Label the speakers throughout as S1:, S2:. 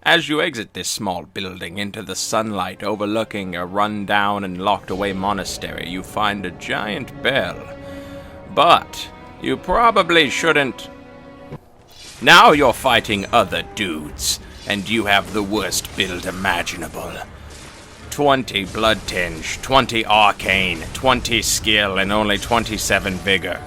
S1: As you exit this small building into the sunlight overlooking a run-down and locked-away monastery, you find a giant bell. But you probably shouldn't. Now you're fighting other dudes, and you have the worst build imaginable. 20 blood tinge, 20 arcane, 20 skill, and only 27 vigor.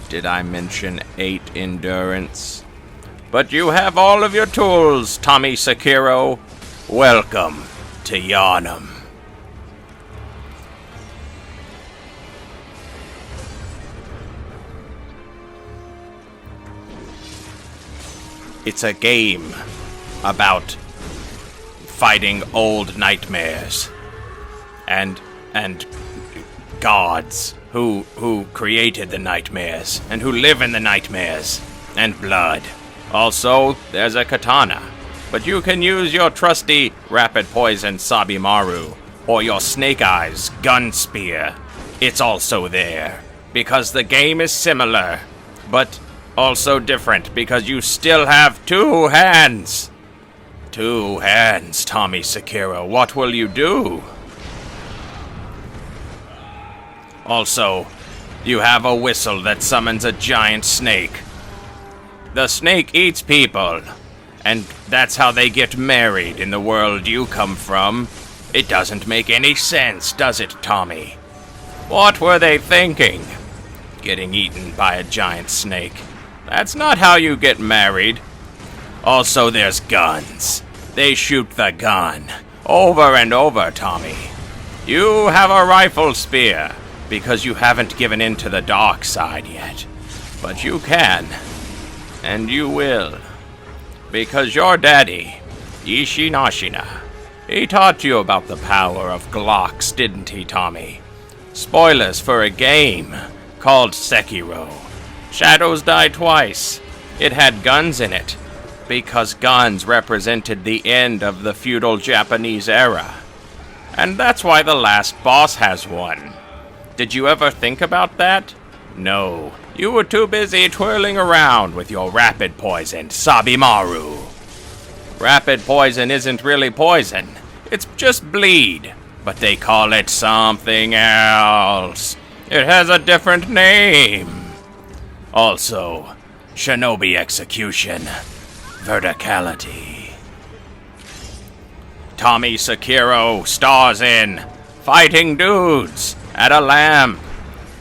S1: Did I mention 8 endurance? But you have all of your tools, Tommy Sekiro. Welcome to Yanam. It's a game about fighting old nightmares and gods who created the nightmares and who live in the nightmares, and blood. Also, there's a katana, but you can use your trusty rapid poison Sabimaru or your snake eyes gun spear. It's also there because the game is similar, but also different because you still have 2 hands. 2 hands, Tommy Sekiro. What will you do? Also, you have a whistle that summons a giant snake. The snake eats people, and that's how they get married in the world you come from. It doesn't make any sense, does it, Tommy? What were they thinking? Getting eaten by a giant snake. That's not how you get married. Also, there's guns. They shoot the gun. Over and over, Tommy. You have a rifle spear, because you haven't given in to the dark side yet. But you can. And you will. Because your daddy, Ishinashina, he taught you about the power of Glocks, didn't he, Tommy? Spoilers for a game called Sekiro. Shadows Die Twice. It had guns in it, because guns represented the end of the feudal Japanese era. And that's why the last boss has one. Did you ever think about that? No. You were too busy twirling around with your rapid poison, Sabimaru. Rapid poison isn't really poison. It's just bleed. But they call it something else. It has a different name. Also, shinobi execution. Verticality. Tommy Sekiro stars in fighting dudes at a lamp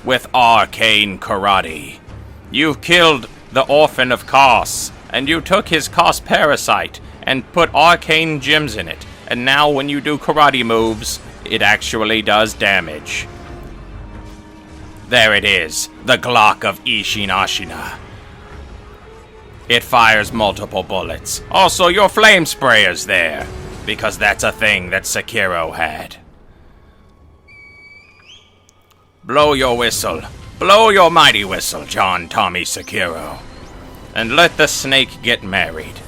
S1: with arcane karate. You've killed the Orphan of Kos, and you took his Kos parasite and put arcane gems in it, and now when you do karate moves, it actually does damage. There it is, the Glock of Ishinashina. It fires multiple bullets. Also, your flame sprayer's there, because that's a thing that Sekiro had. Blow your whistle. Blow your mighty whistle, John Tommy Sekiro. And let the snake get married.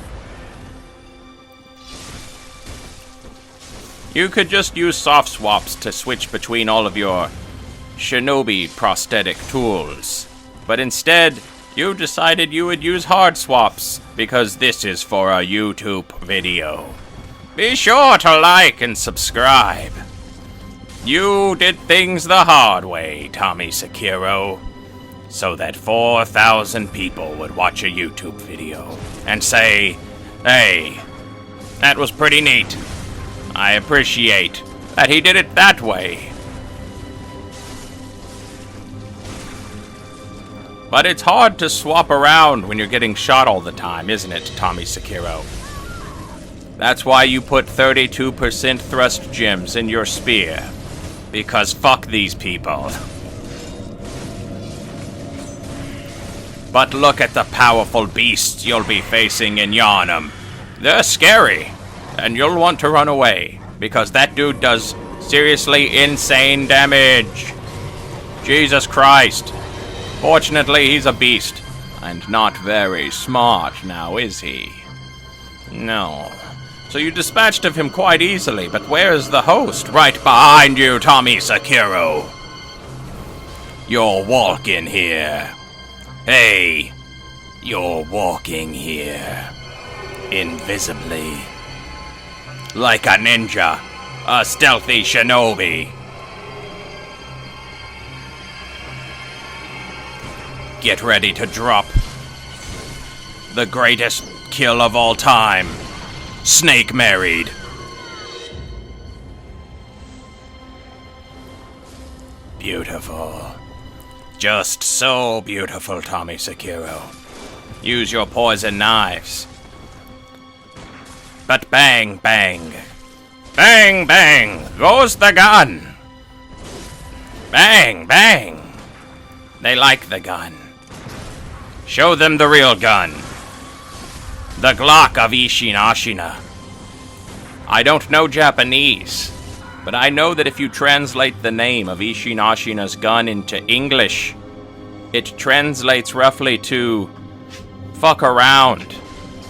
S1: You could just use soft swaps to switch between all of your shinobi prosthetic tools. But instead, you decided you would use hard swaps, because this is for a YouTube video. Be sure to like and subscribe. You did things the hard way, Tommy Sekiro, so that 4,000 people would watch a YouTube video and say, "Hey, that was pretty neat. I appreciate that he did it that way." But it's hard to swap around when you're getting shot all the time, isn't it, Tommy Sekiro? That's why you put 32% thrust gems in your spear. Because fuck these people. But look at the powerful beasts you'll be facing in Yanam. They're scary, and you'll want to run away, because that dude does seriously insane damage. Jesus Christ. Fortunately, he's a beast, and not very smart now, is he? No. So you dispatched of him quite easily, but where's the host? Right behind you, Tommy Sekiro. You're walking here. Hey, you're walking here. Invisibly. Like a ninja, a stealthy shinobi. Get ready to drop the greatest kill of all time. Snake married. Beautiful. Just so beautiful, Tommy Sekiro. Use your poison knives. But bang, bang. Bang, bang goes the gun. Bang, bang. They like the gun. Show them the real gun. The Glock of Ishin Ashina. I don't know Japanese, but I know that if you translate the name of Ishin Ashina's gun into English, it translates roughly to fuck around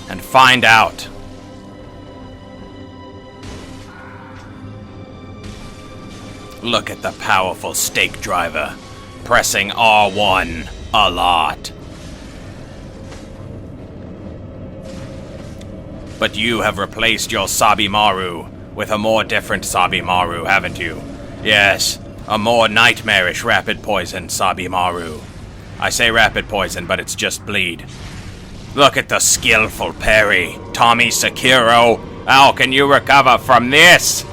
S1: and find out. Look at the powerful stake driver pressing R1 a lot. But you have replaced your Sabimaru with a more different Sabimaru, haven't you? Yes, a more nightmarish rapid poison Sabimaru. I say rapid poison, but it's just bleed. Look at the skillful parry, Tommy Sekiro. How can you recover from this?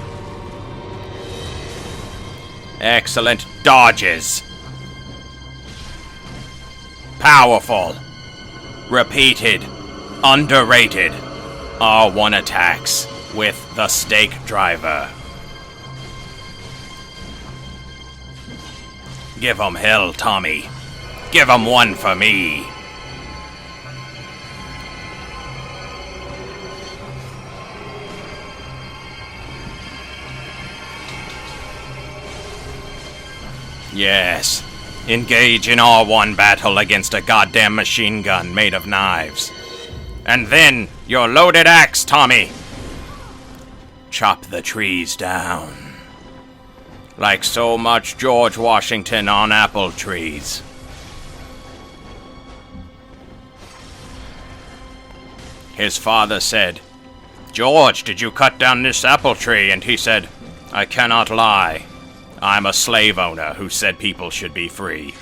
S1: Excellent dodges. Powerful. Repeated. Underrated. R1 attacks with the stake driver. Give 'em hell, Tommy. Give 'em one for me. Yes. Engage in R1 battle against a goddamn machine gun made of knives. And then your loaded axe, Tommy. Chop the trees down. Like so much George Washington on apple trees. His father said, "George, did you cut down this apple tree?" And he said, "I cannot lie. I'm a slave owner who said people should be free."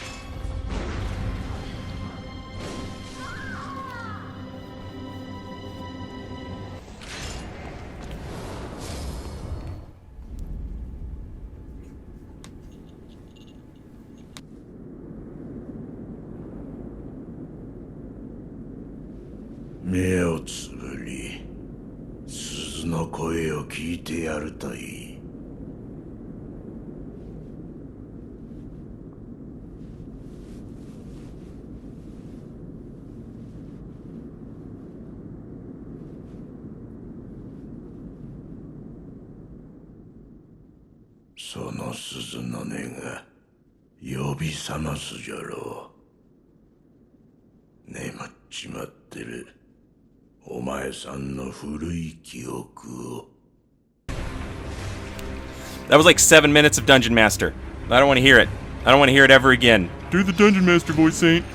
S1: That was like 7 minutes of Dungeon Master. I don't want to hear it. I don't want to hear it ever again. Do the Dungeon Master voice, Saint.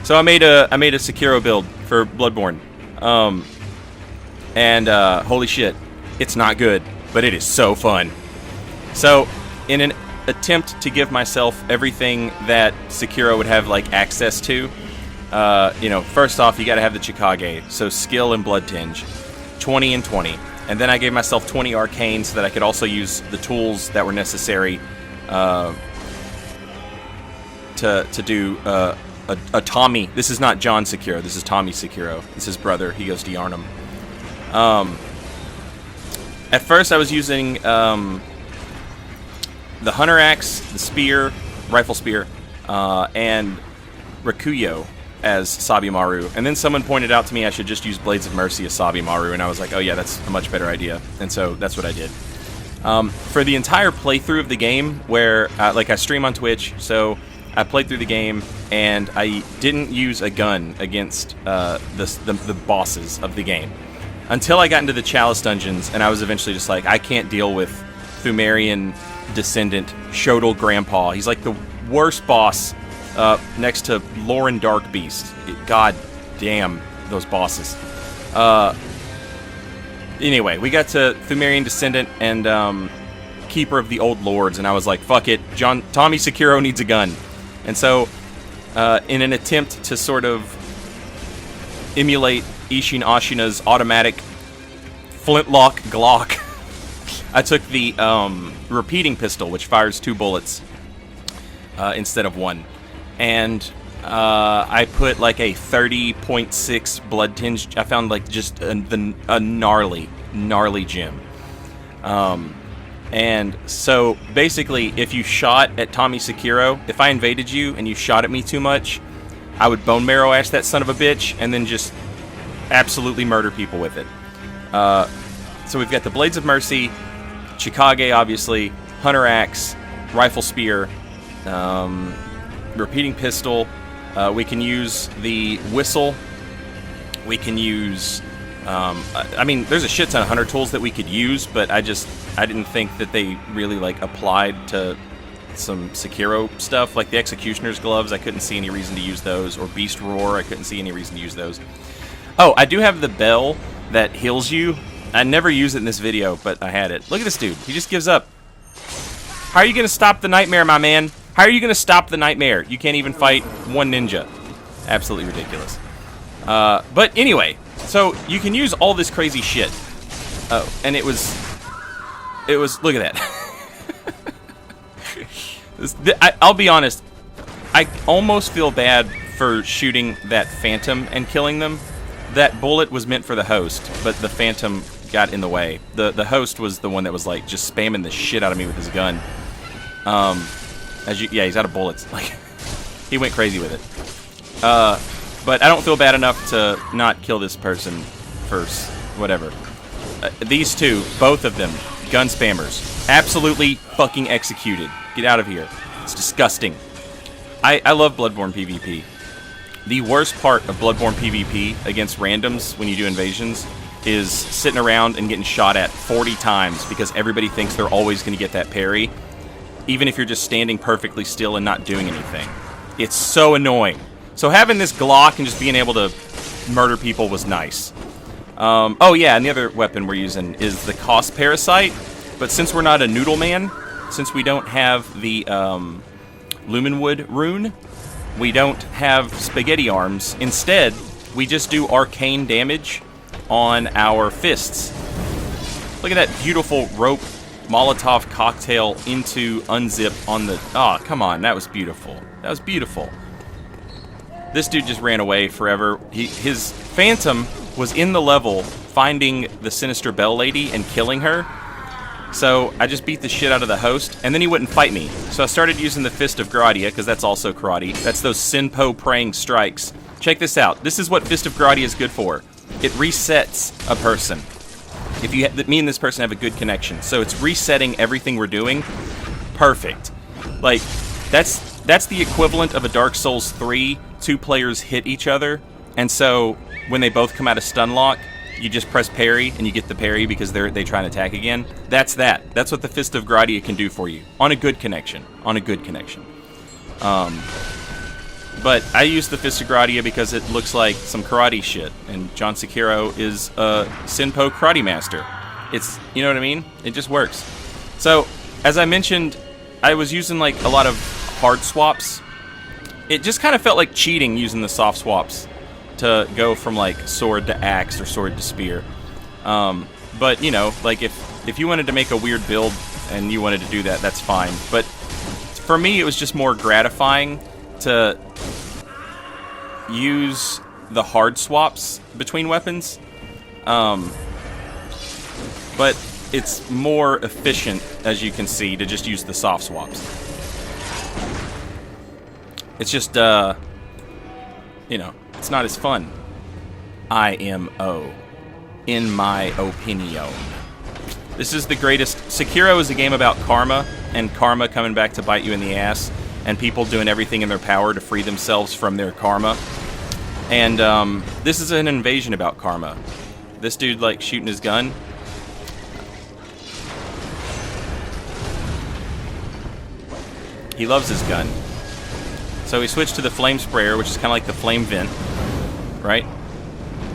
S1: So I made a Sekiro build for Bloodborne. Holy shit, it's not good, but it is so fun. So, in an attempt to give myself everything that Sekiro would have like access to, first off, you gotta have the Chikage, so skill and blood tinge, 20 and 20. And then I gave myself 20 arcane so that I could also use the tools that were necessary to do a Tommy. This is not John Sekiro, this is Tommy Sekiro. This is his brother, he goes to Yanam. At first I was using the Hunter Axe, the spear, rifle spear, and Rakuyo as Sabimaru, and then someone pointed out to me I should just use Blades of Mercy as Sabimaru, and I was like, oh yeah, that's a much better idea, and so that's what I did. For the entire playthrough of the game, where I stream on Twitch, so I played through the game, and I didn't use a gun against the bosses of the game, until I got into the Chalice dungeons, and I was eventually just like, I can't deal with Thumerian descendant Shodal Grandpa. He's like the worst boss next to Lauren Darkbeast. God damn those bosses.
S2: Anyway, we got to Thumerian Descendant and Keeper of the Old Lords, and I was like, fuck it, Tommy Sekiro needs a gun. And so, in an attempt to sort of emulate Ishin Ashina's automatic flintlock Glock, I took the repeating pistol, which fires 2 bullets instead of 1. And I put like a 30.6 blood tinge. I found like just a gnarly gem. And so basically, if you shot at Tommy Sekiro, if I invaded you and you shot at me too much, I would bone marrow ash that son of a bitch and then just absolutely murder people with it. So we've got the Blades of Mercy, Chikage, obviously, Hunter Axe, Rifle Spear, repeating pistol. We can use the whistle. We can use... I mean, there's a shit ton of hunter tools that we could use, but I didn't think that they really, like, applied to some Sekiro stuff. Like the Executioner's Gloves, I couldn't see any reason to use those. Or Beast Roar, I couldn't see any reason to use those. Oh, I do have the bell that heals you. I never use it in this video, but I had it. Look at this dude. He just gives up. How are you going to stop the nightmare, my man? How are you going to stop the nightmare? You can't even fight one ninja. Absolutely ridiculous. But anyway, so you can use all this crazy shit. Oh, and it was, look at that. I'll be honest, I almost feel bad for shooting that Phantom and killing them. That bullet was meant for the host, but the Phantom got in the way. The host was the one that was like just spamming the shit out of me with his gun. Yeah, he's out of bullets. Like, he went crazy with it. But I don't feel bad enough to not kill this person first. Whatever. These two, both of them, gun spammers. Absolutely fucking executed. Get out of here. It's disgusting. I love Bloodborne PvP. The worst part of Bloodborne PvP against randoms when you do invasions is sitting around and getting shot at 40 times because everybody thinks they're always going to get that parry, even if you're just standing perfectly still and not doing anything. It's so annoying. So having this Glock and just being able to murder people was nice. Oh yeah, and the other weapon we're using is the Cost Parasite, but since we're not a Noodle Man, since we don't have the Lumenwood rune, we don't have spaghetti arms. Instead, we just do arcane damage on our fists. Look at that beautiful rope Molotov cocktail into unzip on the... Oh, come on. That was beautiful. That was beautiful. This dude just ran away forever. His Phantom was in the level finding the Sinister Bell Lady and killing her. So I just beat the shit out of the host, and then he wouldn't fight me. So I started using the Fist of Gradia, because that's also karate. That's those Senpo praying strikes. Check this out. This is what Fist of Gradia is good for. It resets a person. If you me and this person have a good connection. So it's resetting everything we're doing. Perfect. Like, that's the equivalent of a Dark Souls 3. 2 players hit each other, and so when they both come out of stun lock, you just press parry, and you get the parry because they try and attack again. That's that. That's what the Fist of Gradia can do for you. On a good connection. On a good connection. But I use the Fist of Gradia because it looks like some karate shit, and John Sekiro is a Senpo karate master. It's, you know what I mean? It just works. So, as I mentioned, I was using like a lot of hard swaps. It just kind of felt like cheating using the soft swaps to go from like sword to axe or sword to spear. But you know, like if you wanted to make a weird build and you wanted to do that, that's fine. But for me, it was just more gratifying to use the hard swaps between weapons. But it's more efficient, as you can see, to just use the soft swaps. It's just, you know, it's not as fun. IMO. In my opinion. This is the greatest. Sekiro is a game about karma, and karma coming back to bite you in the ass, and people doing everything in their power to free themselves from their karma. And, this is an invasion about karma. This dude, like, shooting his gun. He loves his gun. So we switched to the flame sprayer, which is kind of like the flame vent, right?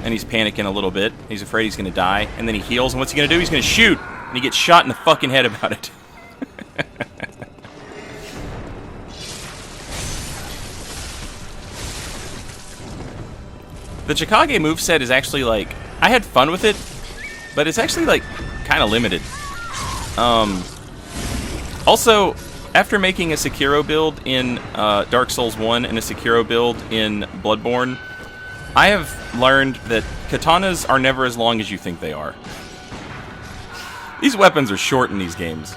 S2: and he's panicking a little bit. He's afraid he's going to die, and then he heals, and what's he going to do? He's going to shoot, and he gets shot in the fucking head about it. The Chikage moveset is actually, like, I had fun with it, but it's actually, like, kind of limited. Also, after making a Sekiro build in Dark Souls 1 and a Sekiro build in Bloodborne, I have learned that katanas are never as long as you think they are. These weapons are short in these games.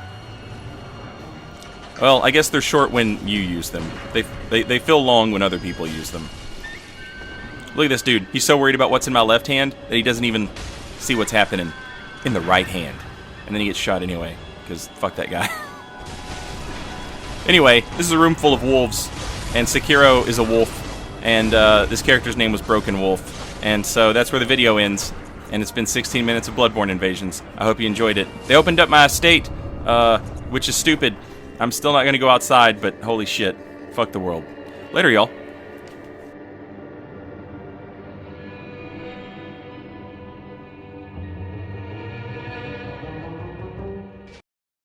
S2: Well, I guess they're short when you use them. They feel long when other people use them. Look at this dude. He's so worried about what's in my left hand that he doesn't even see what's happening in the right hand. And then he gets shot anyway, because fuck that guy. Anyway, this is a room full of wolves, and Sekiro is a wolf, and this character's name was Broken Wolf. And so that's where the video ends, and it's been 16 minutes of Bloodborne invasions. I hope you enjoyed it. They opened up my estate, which is stupid. I'm still not going to go outside, but holy shit. Fuck the world. Later, y'all.